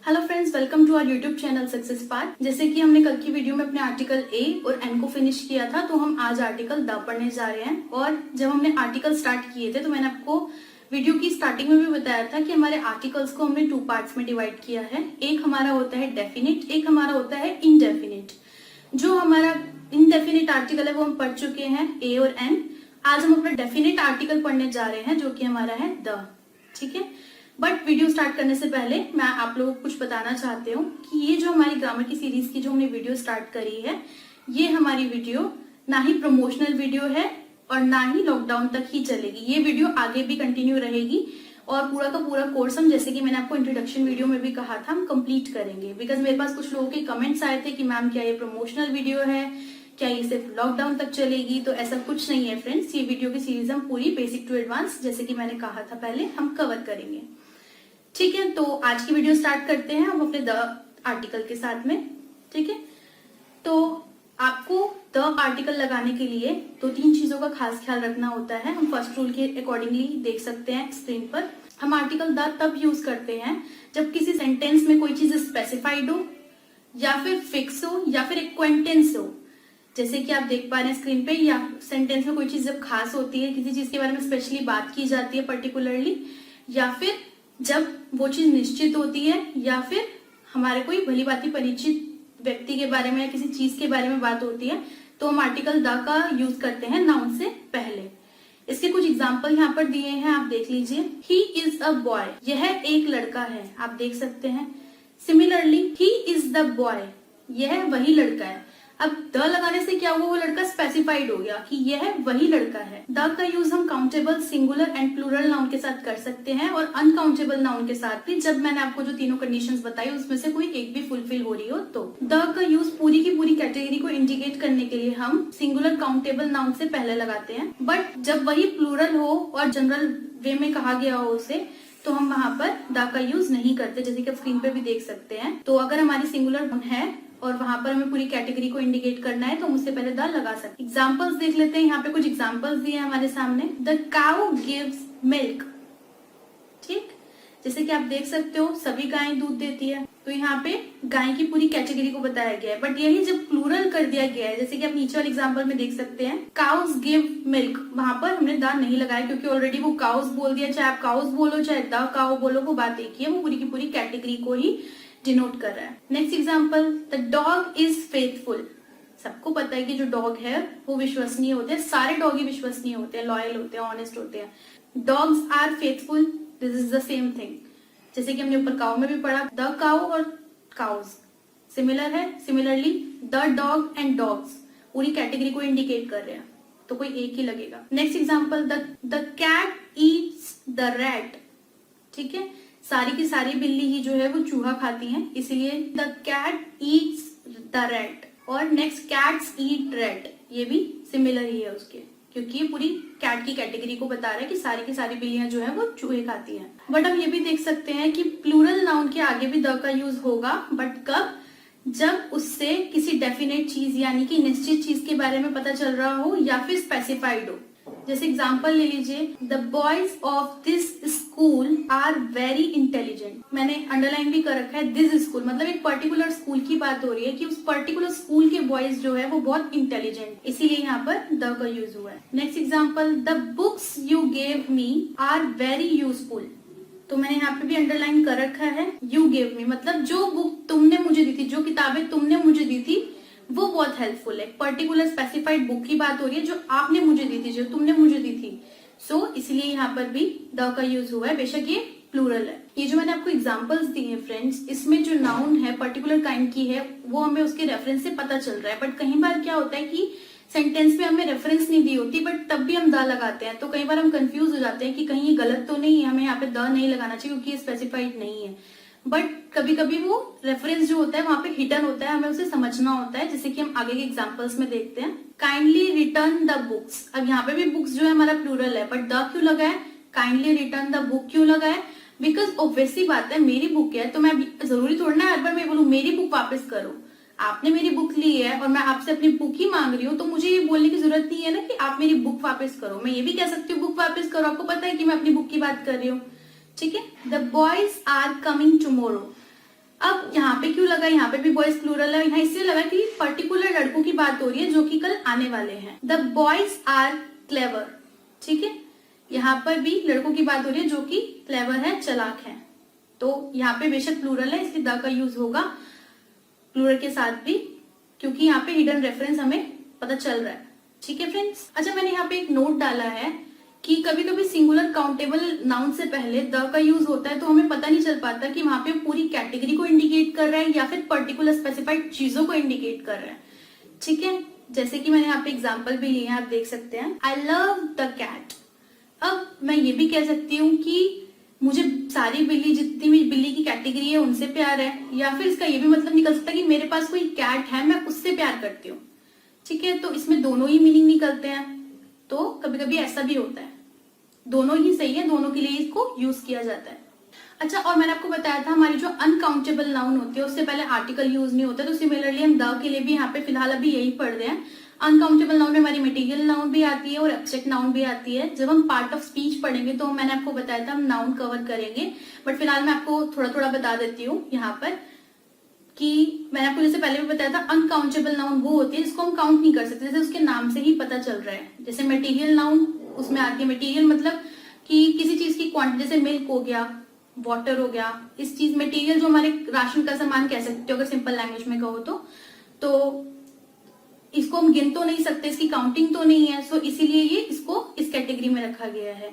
Hello friends, welcome to our YouTube channel Success Path. जैसे कि हमने कल की वीडियो में अपने आर्टिकल ए और एन को फिनिश किया था, तो हम आज आर्टिकल द पढ़ने जा रहे हैं। और जब हमने आर्टिकल स्टार्ट किए थे तो मैंने आपको वीडियो की स्टार्टिंग में भी बताया था कि हमारे आर्टिकल्स को हमने 2 पार्ट्स में डिवाइड किया है। एक हमारा होता है डेफिनिट, एक हमारा होता है इनडेफिनिट। जो हमारा इनडेफिनिट आर्टिकल है वो हम पढ़ चुके हैं, ए और एन। आज हम अपना डेफिनिट आर्टिकल पढ़ने जा रहे हैं जो कि हमारा है द। ठीक है, बट वीडियो स्टार्ट करने से पहले मैं आप लोगों को कुछ बताना चाहती हूँ कि ये जो हमारी ग्रामर की सीरीज की जो हमने वीडियो स्टार्ट करी है, ये हमारी वीडियो ना ही प्रमोशनल वीडियो है और ना ही लॉकडाउन तक ही चलेगी। ये वीडियो आगे भी कंटिन्यू रहेगी और पूरा का पूरा कोर्स हम, जैसे कि मैंने आपको इंट्रोडक्शन वीडियो में भी कहा था, हम कंप्लीट करेंगे। बिकॉज मेरे पास कुछ लोगों के कमेंट्स आए थे कि मैम क्या ये प्रमोशनल वीडियो है, क्या ये सिर्फ लॉकडाउन तक चलेगी? तो ऐसा कुछ नहीं है फ्रेंड्स, ये वीडियो की सीरीज हम पूरी बेसिक टू एडवांस, जैसे कि मैंने कहा था पहले, हम कवर करेंगे। ठीक है, तो आज की वीडियो स्टार्ट करते हैं हम अपने द आर्टिकल के साथ में। ठीक है, तो आपको द आर्टिकल लगाने के लिए 2-3 चीजों का खास ख्याल रखना होता है। हम फर्स्ट रूल के अकॉर्डिंगली देख सकते हैं स्क्रीन पर। हम आर्टिकल द तब यूज करते हैं जब किसी सेंटेंस में कोई चीज स्पेसिफाइड हो, या फिर फिक्स हो, या फिर एक्वेंटेंस हो। जैसे कि आप देख पा रहे हैं स्क्रीन पे, या सेंटेंस में कोई चीज जब खास होती है, किसी चीज के बारे में स्पेशली बात की जाती है पर्टिकुलरली, या फिर जब वो चीज निश्चित होती है, या फिर हमारे कोई भली भांति परिचित व्यक्ति के बारे में या किसी चीज के बारे में बात होती है, तो हम आर्टिकल द का यूज करते हैं नाउन से पहले। इसके कुछ एग्जाम्पल यहाँ पर दिए हैं, आप देख लीजिए। ही इज अ बॉय, यह एक लड़का है, आप देख सकते हैं। Similarly he is the boy, यह वही लड़का है। अब द लगाने से क्या हुआ, वो लड़का स्पेसिफाइड हो गया कि यह वही लड़का है। द का यूज हम countable, singular and plural noun के साथ कर सकते हैं और अनकाउंटेबल नाउन के साथ भी, जब मैंने आपको जो तीनों कंडीशंस बताई उसमें से कोई एक भी फुलफिल हो रही हो तो। द का यूज पूरी की पूरी कैटेगरी को इंडिकेट करने के लिए हम सिंगुलर काउंटेबल नाउन से पहले लगाते हैं, बट जब वही प्लूरल हो और जनरल वे में कहा गया हो उसे, तो हम वहां पर द का यूज नहीं करते, जैसे कि आप स्क्रीन पर भी देख सकते हैं। तो अगर हमारी सिंगुलर है और वहां पर हमें पूरी कैटेगरी को इंडिकेट करना है तो हम उससे पहले द लगा सकते हैं। एग्जाम्पल्स देख लेते हैं, यहाँ पे कुछ एग्जाम्पल्स दिए हैं हमारे सामने। The cow gives milk. ठीक, जैसे कि आप देख सकते हो सभी गायें दूध देती है, तो यहाँ पे गाय की पूरी कैटेगरी को बताया गया है। बट यही जब प्लूरल कर दिया गया है, जैसे कि आप नीचे वाले एग्जाम्पल में देख सकते हैं, काउस गिव मिल्क, वहां पर हमने द नहीं लगाया क्योंकि ऑलरेडी वो काउस बोल दिया। चाहे आप काउस बोलो चाहे द काउ बोलो, वो बात एक ही है, वो पूरी की पूरी कैटेगरी को ही डिनोट कर रहा है। Next example, the dog is faithful. सबको पता है कि जो डॉग है वो विश्वसनीय होते हैं, सारे डॉग ही विश्वसनीय होते हैं, लॉयल होते हैं, ऑनेस्ट होते हैं। Dogs are faithful, this is the same thing. जैसे कि हमने ऊपर काउ में भी पढ़ा, द काउ और काउज सिमिलर है। Similarly the dog and dogs पूरी कैटेगरी को इंडिकेट कर रहे हैं, तो कोई एक ही लगेगा। Next example, the cat eats the rat. ठीक है, सारी की सारी बिल्ली ही जो है वो चूहा खाती हैं, इसलिए the cat eats the rat. और नेक्स्ट, कैट्स ईट रैट, ये भी सिमिलर ही है उसके, क्योंकि ये पूरी कैट की कैटेगरी को बता रहा है कि सारी की सारी बिल्लियां जो है वो चूहे खाती हैं। बट हम ये भी देख सकते हैं कि प्लूरल नाउन के आगे भी द का यूज होगा, बट कब? जब उससे किसी डेफिनेट चीज यानी कि निश्चित चीज के बारे में पता चल रहा हो या फिर स्पेसिफाइड हो। जैसे एग्जाम्पल ले लीजिए, the boys of this school are very intelligent. मैंने अंडरलाइन भी कर रखा है, दिस स्कूल मतलब एक पर्टिकुलर स्कूल की बात हो रही है कि उस पर्टिकुलर स्कूल के बॉयज जो है वो बहुत इंटेलिजेंट, इसीलिए यहाँ पर द का यूज हुआ है। Next example, the books you gave me are very useful. तो मैंने यहाँ पे भी अंडरलाइन कर रखा है, यू गेव मी मतलब जो बुक तुमने मुझे दी थी, जो किताबें तुमने मुझे दी थी वो बहुत हेल्पफुल है। पर्टिकुलर स्पेसिफाइड बुक की बात हो रही है जो आपने मुझे दी थी, जो तुमने मुझे दी थी। सो इसलिए यहाँ पर भी द का यूज हुआ है, बेशक ये प्लूरल है। ये जो मैंने आपको एग्जांपल्स दिए हैं फ्रेंड्स, इसमें जो नाउन है पर्टिकुलर काइंड की है, वो हमें उसके रेफरेंस से पता चल रहा है। बट कई बार क्या होता है कि सेंटेंस में हमें रेफरेंस नहीं दी होती, बट तब भी हम द लगाते हैं, तो कई बार हम कंफ्यूज हो जाते हैं कि कहीं ये गलत तो नहीं है, हमें यहाँ पे द नहीं लगाना चाहिए क्योंकि ये स्पेसिफाइड नहीं है। बट कभी कभी वो रेफरेंस जो होता है वहां पे हिडन होता है, हमें उसे समझना होता है, जैसे कि हम आगे के एग्जांपल्स में देखते हैं। काइंडली रिटर्न द बुक्स, अब यहाँ पे भी बुक्स जो है हमारा प्लूरल है, बट द क्यों लगा है? काइंडली रिटर्न द बुक क्यों लगा है? बिकॉज ऑब्वियसली बात है, मेरी बुक है तो मैं जरूरी थोड़ा ना हर बार मैं बोलूं मेरी बुक वापस करो। आपने मेरी बुक ली है और मैं आपसे अपनी बुक ही मांग रही हूँ, तो मुझे ये बोलने की जरूरत नहीं है ना कि आप मेरी बुक वापस करो। मैं ये भी कह सकती हूँ बुक वापस करो, आपको पता है कि मैं अपनी बुक की बात कर रही हूँ। ठीक है, the boys are coming tomorrow. अब यहाँ पे क्यों लगा, यहाँ पे भी बॉयज प्लूरल है, यहाँ इसलिए लगा कि पर्टिकुलर लड़कों की बात हो रही है जो कि कल आने वाले हैं। द बॉयज आर क्लेवर, ठीक है, यहाँ पर भी लड़कों की बात हो रही है जो कि क्लेवर है, चालाक है। तो यहाँ पे बेशक प्लूरल है इसलिए द का यूज होगा प्लूरल के साथ भी, क्योंकि यहाँ पे हिडन रेफरेंस हमें पता चल रहा है। ठीक है फ्रेंड्स। अच्छा, मैंने यहाँ पे एक नोट डाला है कि कभी कभी सिंगुलर काउंटेबल नाउन से पहले द का यूज होता है तो हमें पता नहीं चल पाता कि वहां पे पूरी कैटेगरी को इंडिकेट कर रहा है या फिर पर्टिकुलर स्पेसिफाइड चीजों को इंडिकेट कर रहा है। ठीक है, जैसे कि मैंने यहाँ पे एग्जाम्पल भी लिए हैं, आप देख सकते हैं। I love the cat. अब मैं ये भी कह सकती हूँ कि मुझे सारी बिल्ली, जितनी भी बिल्ली की कैटेगरी है उनसे प्यार है, या फिर इसका ये भी मतलब निकल सकता है कि मेरे पास कोई कैट है, मैं उससे प्यार करती हूँ। ठीक है, तो इसमें दोनों ही मीनिंग निकलते हैं। तो कभी कभी ऐसा भी होता है, दोनों ही सही है, दोनों के लिए इसको यूज किया जाता है। अच्छा, और मैंने आपको बताया था हमारी जो अनकाउंटेबल नाउन होती है उससे पहले आर्टिकल यूज नहीं होता, तो सिमिलरली हम द के लिए भी यहाँ पे फिलहाल अभी यही पढ़ रहे हैं। अनकाउंटेबल नाउन में हमारी मटेरियल नाउन भी आती है और एब्स्ट्रैक्ट नाउन भी आती है। जब हम पार्ट ऑफ स्पीच पढ़ेंगे तो मैंने आपको बताया था हम नाउन कवर करेंगे, बट फिलहाल मैं आपको थोड़ा थोड़ा बता देती हूँ यहाँ पर कि मैंने आपको जैसे पहले भी बताया था अनकाउंटेबल नाउन वो होती है जिसको हम काउंट नहीं कर सकते, जैसे उसके नाम से ही पता चल रहा है। जैसे मटेरियल नाउन उसमें आती है, मटेरियल मतलब कि किसी चीज की क्वांटिटी, जैसे मिल्क हो गया, वाटर हो गया, इस चीज मटेरियल जो हमारे राशन का सामान कह सकते हो अगर सिंपल लैंग्वेज में कहो तो इसको हम गिन तो नहीं सकते, इसकी काउंटिंग तो नहीं है, सो इसीलिए ये इसको इस कैटेगरी में रखा गया है।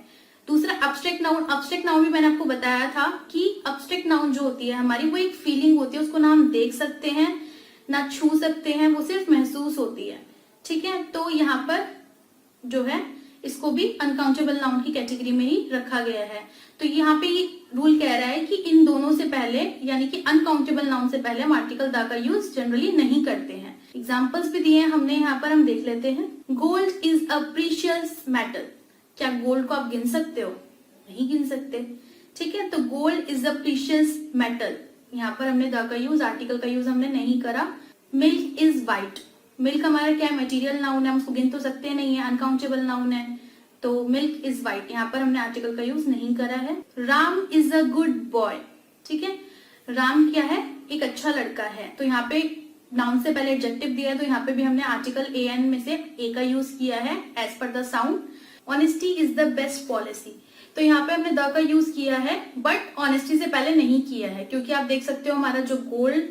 दूसरा अब्स्ट्रैक्ट नाउन। अब्स्ट्रैक्ट नाउन भी मैंने आपको बताया था कि अब्स्ट्रैक्ट नाउन जो होती है हमारी वो एक फीलिंग होती है, उसको ना हम देख सकते हैं ना छू सकते हैं, वो सिर्फ महसूस होती है। ठीक है, तो यहाँ पर जो है इसको भी अनकाउंटेबल नाउन की कैटेगरी में ही रखा गया है। तो यहाँ पे ये रूल कह रहा है कि इन दोनों से पहले यानी कि अनकाउंटेबल नाउन से पहले हम आर्टिकल द का यूज जनरली नहीं करते हैं। एग्जाम्पल्स भी दिए हैं हमने, यहाँ पर हम देख लेते हैं। Gold is a precious metal. क्या गोल्ड को आप गिन सकते हो? नहीं गिन सकते। ठीक है, तो gold is a precious metal, यहाँ पर हमने द का यूज, आर्टिकल का यूज हमने नहीं करा। Milk is white. मिल्क हमारा क्या है? मटेरियल नाउन है, हम उसको गिन तो सकते नहीं है, अनकाउंटेबल नाउन है, तो मिल्क इज व्हाइट, यहाँ पर हमने आर्टिकल का यूज नहीं करा है। Ram is a good boy. ठीक है, राम क्या है? एक अच्छा लड़का है, तो यहाँ पे नाउन से पहले एडजेक्टिव दिया है, तो यहाँ पे भी हमने आर्टिकल ए एन में से ए का यूज किया है as per the sound. Honesty is the best policy, तो यहाँ पे हमने द का यूज किया है बट ऑनेस्टी से पहले नहीं किया है, क्योंकि आप देख सकते हो हमारा जो gold,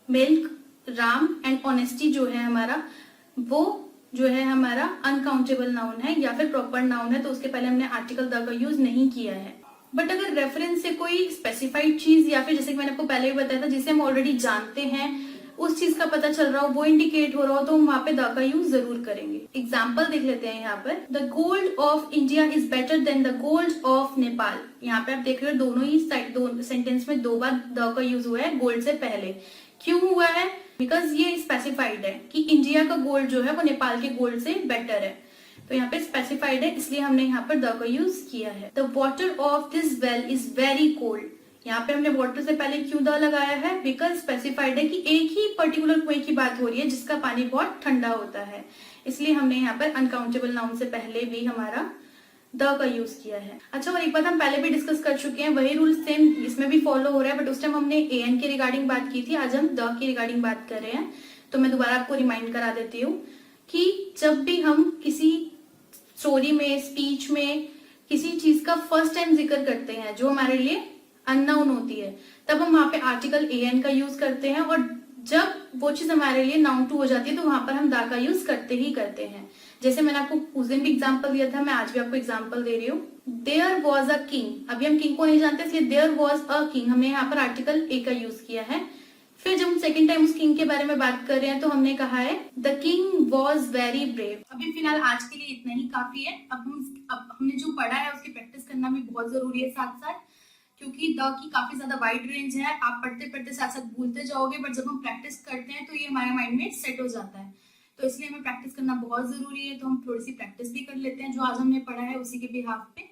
milk, Ram and honesty जो है हमारा, वो जो है हमारा अनकाउंटेबल नाउन है या फिर प्रॉपर नाउन है, तो उसके पहले हमने आर्टिकल द का यूज नहीं किया है। बट अगर रेफरेंस से कोई स्पेसिफाइड चीज या फिर जैसे कि मैंने आपको पहले भी बताया था जिसे हम ऑलरेडी जानते हैं, उस चीज का पता चल रहा हो, वो इंडिकेट हो रहा हो, तो हम वहां पे द का यूज जरूर करेंगे। एग्जाम्पल देख लेते हैं यहाँ पर। The gold of India is better than the gold of Nepal. यहाँ पे आप देख रहे हो दोनों ही सेंटेंस में दो बार द का यूज हुआ है गोल्ड से पहले। क्यों हुआ है? बिकॉज ये स्पेसिफाइड है कि इंडिया का गोल्ड जो है वो नेपाल के गोल्ड से बेटर है, तो यहाँ पे स्पेसिफाइड है, इसलिए हमने यहाँ पर द का यूज किया है। The water of this well is very cold. यहाँ पे हमने वाटर से पहले क्यों द लगाया है? बिकॉज स्पेसिफाइड है कि एक ही पर्टिकुलर कुएं की बात हो रही है जिसका पानी बहुत ठंडा होता है, इसलिए हमने यहाँ पर अनकाउंटेबल नाउन से पहले भी हमारा द का यूज किया है। अच्छा, और एक बात हम पहले भी डिस्कस कर चुके हैं, वही रूल सेम इसमें भी फॉलो हो रहा है, बट उस टाइम हमने ए एन के रिगार्डिंग बात की थी, आज हम द के रिगार्डिंग बात कर रहे हैं। तो मैं दोबारा आपको रिमाइंड करा देती हूँ कि जब भी हम किसी स्टोरी में, स्पीच में किसी चीज का फर्स्ट टाइम जिक्र करते हैं जो हमारे लिए अननोन होती है, तब हम वहां पे आर्टिकल ए एन का यूज करते हैं, और जब वो चीज हमारे लिए नाउन टू हो जाती है तो वहां पर हम द का यूज करते ही करते हैं। जैसे मैंने आपको उस दिन भी एग्जाम्पल दिया था, मैं आज भी आपको एग्जाम्पल दे रही हूँ। There was a king. अभी हम किंग को नहीं जानते, इसलिए देयर वॉज अ किंग, हमने यहाँ पर आर्टिकल ए का यूज किया है। फिर जब हम सेकंड टाइम उस किंग के बारे में बात कर रहे हैं तो हमने कहा है the king was very brave. अभी फिलहाल आज के लिए इतना ही काफी है। अब हमने जो पढ़ा है उसकी प्रैक्टिस करना भी बहुत जरूरी है साथ साथ, क्योंकि द की काफी ज्यादा वाइड रेंज है, आप पढ़ते पढ़ते साथ साथ भूलते जाओगे, बट जब हम प्रैक्टिस करते हैं तो ये हमारे माइंड में सेट हो जाता है, तो इसलिए हमें प्रैक्टिस करना बहुत जरूरी है। तो हम थोड़ी सी प्रैक्टिस भी कर लेते हैं जो आज हमने पढ़ा है उसी के बिहाफ पे।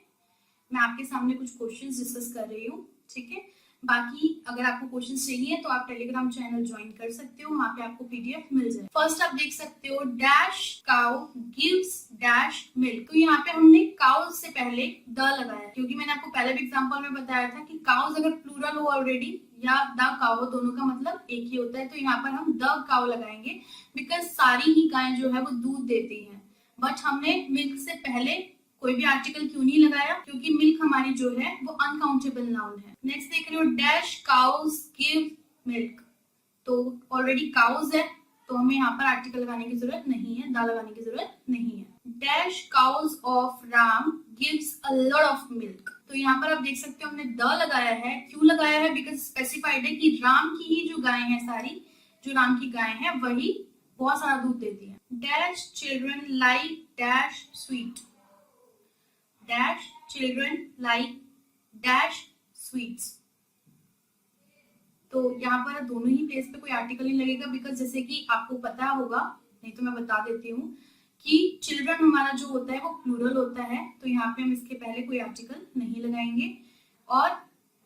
मैं आपके सामने कुछ क्वेश्चंस डिस्कस कर रही हूँ, ठीक है। बाकी अगर आपको क्वेश्चन चाहिए तो आप टेलीग्राम चैनल ज्वाइन कर सकते हो, वहां पे आपको पीडीएफ मिल जाए। फर्स्ट आप देख सकते हो dash cow gives dash milk. तो यहाँ पे हमने काउज से पहले द लगाया, क्योंकि मैंने आपको पहले भी एग्जांपल में बताया था कि काउज अगर प्लूरल हो ऑलरेडी या द काउ हो, दोनों का मतलब एक ही होता है। तो यहाँ पर हम द काउ लगाएंगे बिकॉज सारी ही गायें जो है वो दूध देती है। बट हमने मिल्क से पहले कोई भी आर्टिकल क्यों नहीं लगाया, क्योंकि मिल्क हमारी जो है वो अनकाउंटेबल नाउन है। नेक्स्ट देख रहे हो डैश काउज गिव मिल्क। तो ऑलरेडी काउज है तो हमें यहाँ पर आर्टिकल लगाने की जरूरत नहीं है, दा लगाने की जरूरत नहीं है। Dash cows of Ram gives a lot of milk. तो यहाँ पर आप देख सकते हो हमने द लगाया है। क्यों लगाया है? बिकॉज स्पेसिफाइड है कि राम की ही जो गायें हैं, सारी जो राम की गायें हैं वही बहुत सारा दूध देती है। Dash children like dash sweet. Dash children like dash sweets. तो यहाँ पर दोनों ही प्लेस पे कोई आर्टिकल नहीं लगेगा, बिकॉज जैसे कि आपको पता होगा, नहीं तो मैं बता देती हूँ कि चिल्ड्रन हमारा जो होता है वो प्लूरल होता है, तो यहाँ पे हम इसके पहले कोई आर्टिकल नहीं लगाएंगे। और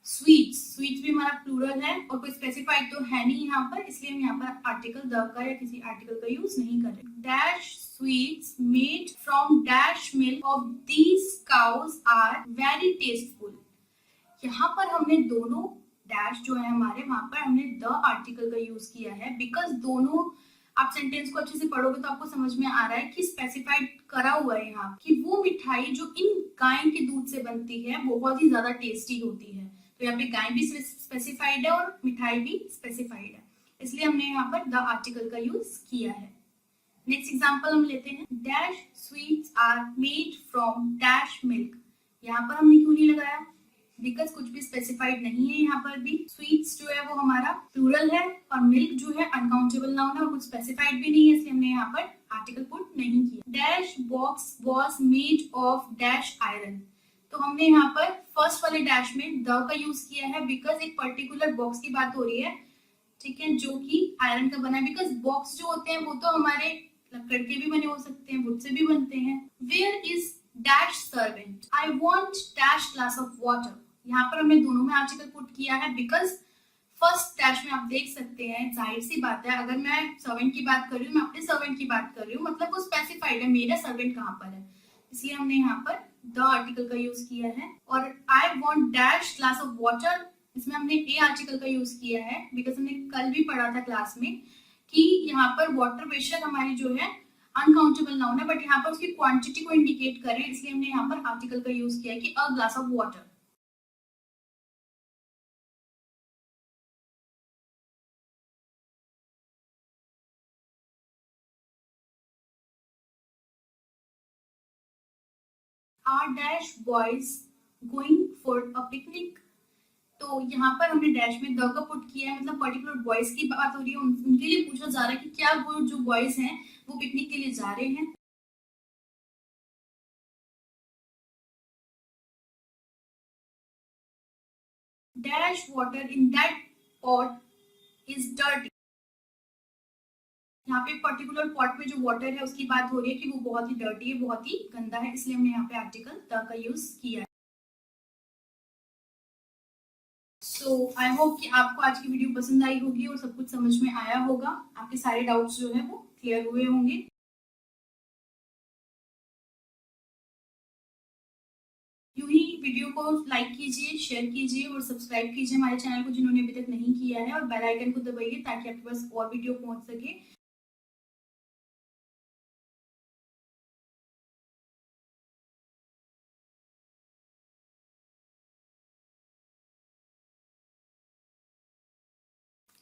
स्वीट्स, स्वीट्स भी हमारा प्लूरल है और कोई स्पेसिफाइड तो है नहीं यहाँ पर, इसलिए हम यहाँ पर आर्टिकल द का या किसी आर्टिकल का यूज नहीं कर रहे। Dash sweets made from dash milk of these cows are very tasteful. यहाँ पर हमने दोनों डैश जो है हमारे, वहां पर हमने द आर्टिकल का यूज किया है बिकॉज दोनों, आप सेंटेंस को अच्छे से पढ़ोगे तो आपको समझ में आ रहा है कि स्पेसिफाइड करा हुआ है यहाँ कि वो मिठाई जो इन गाय के दूध से बनती है बहुत ही ज्यादा टेस्टी होती है। तो यहाँ पे गाय भी स्पेसिफाइड है और मिठाई भी स्पेसिफाइड है, इसलिए हमने यहाँ पर द आर्टिकल का यूज किया है। नेक्स्ट एग्जाम्पल हम लेते हैं। Dash sweets are made from dash milk. यहाँ पर हमने क्यों नहीं लगाया? बिकॉज कुछ भी स्पेसिफाइड नहीं है यहाँ पर भी। स्वीट्स जो है वो हमारा प्लूरल है और मिल्क जो है अनकाउंटेबल नाउन है और कुछ स्पेसिफाइड भी नहीं है, इसलिए हमने यहाँ पर आर्टिकल पुट नहीं किया। Dash box was made of dash iron. तो हमने यहाँ पर फर्स्ट वाले डैश में द का यूज किया है बिकॉज एक पर्टिकुलर बॉक्स की बात हो रही है, ठीक है, जो कि आयरन का बना है। बिकॉज बॉक्स जो होते हैं वो तो हमारे लकड़ के भी बने हो सकते हैं, वुड से भी बनते हैं। Where is dash servant? I want dash glass of water. यहाँ पर हमने दोनों में आर्टिकल पुट किया है बिकॉज फर्स्ट डैश में आप देख सकते हैं, जाहिर सी बात है, अगर मैं सर्वेंट की बात कर रही हूँ, मैं अपने सर्वेंट की बात कर रही हूँ, मतलब वो स्पेसिफाइड है मेरा सर्वेंट कहाँ पर है, इसलिए हमने यहाँ पर द आर्टिकल का यूज किया है। और आई want dash glass of water, इसमें हमने ए आर्टिकल का यूज किया है बिकॉज हमने कल भी पढ़ा था क्लास में कि यहाँ पर वाटर बेशक हमारी जो है अनकाउंटेबल नाउन है, बट यहाँ पर उसकी क्वांटिटी को इंडिकेट करें, इसलिए हमने यहाँ पर आर्टिकल का यूज किया है कि a glass of water. Are dash boys going for a picnic. तो यहाँ पर हमने डैश में द का पुट किया है, मतलब पर्टिकुलर बॉयज की बात हो रही है, उनके लिए पूछा जा रहा है कि क्या वो जो बॉयज हैं वो पिकनिक के लिए जा रहे हैं। Dash water in that pot is dirty. यहाँ पे पर्टिकुलर पॉट में जो वाटर है उसकी बात हो रही है कि वो बहुत ही डर्टी है, बहुत ही गंदा है, इसलिए हमने यहाँ पे आर्टिकल द का यूज किया है। सो आई होप कि आपको आज की वीडियो पसंद आई होगी और सब कुछ समझ में आया होगा, आपके सारे डाउट्स जो है वो क्लियर हुए होंगे। यूं ही वीडियो को लाइक कीजिए, शेयर कीजिए और सब्सक्राइब कीजिए हमारे चैनल को जिन्होंने अभी तक नहीं किया है, और बेल आइकन को दबाइए ताकि आपके पास और वीडियो पहुंच सके।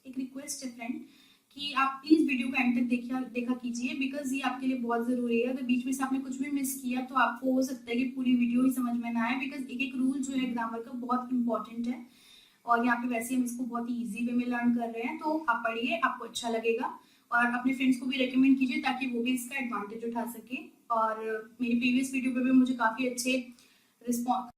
एक रिक्वेस्ट है फ्रेंड कि आप प्लीज वीडियो को एंड तक देखा कीजिए बिकॉज ये आपके लिए बहुत जरूरी है। अगर बीच में से आपने कुछ भी मिस किया तो आपको हो सकता है कि पूरी वीडियो ही समझ में ना आए, बिकॉज एक एक रूल जो है ग्रामर का बहुत इंपॉर्टेंट है और यहाँ पे वैसे हम इसको बहुत ही ईजी वे में लर्न कर रहे हैं। तो आप पढ़िए, आपको अच्छा लगेगा और अपने फ्रेंड्स को भी रेकमेंड कीजिए ताकि वो भी इसका एडवांटेज उठा सके। और मेरी प्रीवियस वीडियो पे भी मुझे काफी अच्छे रिस्पॉन्स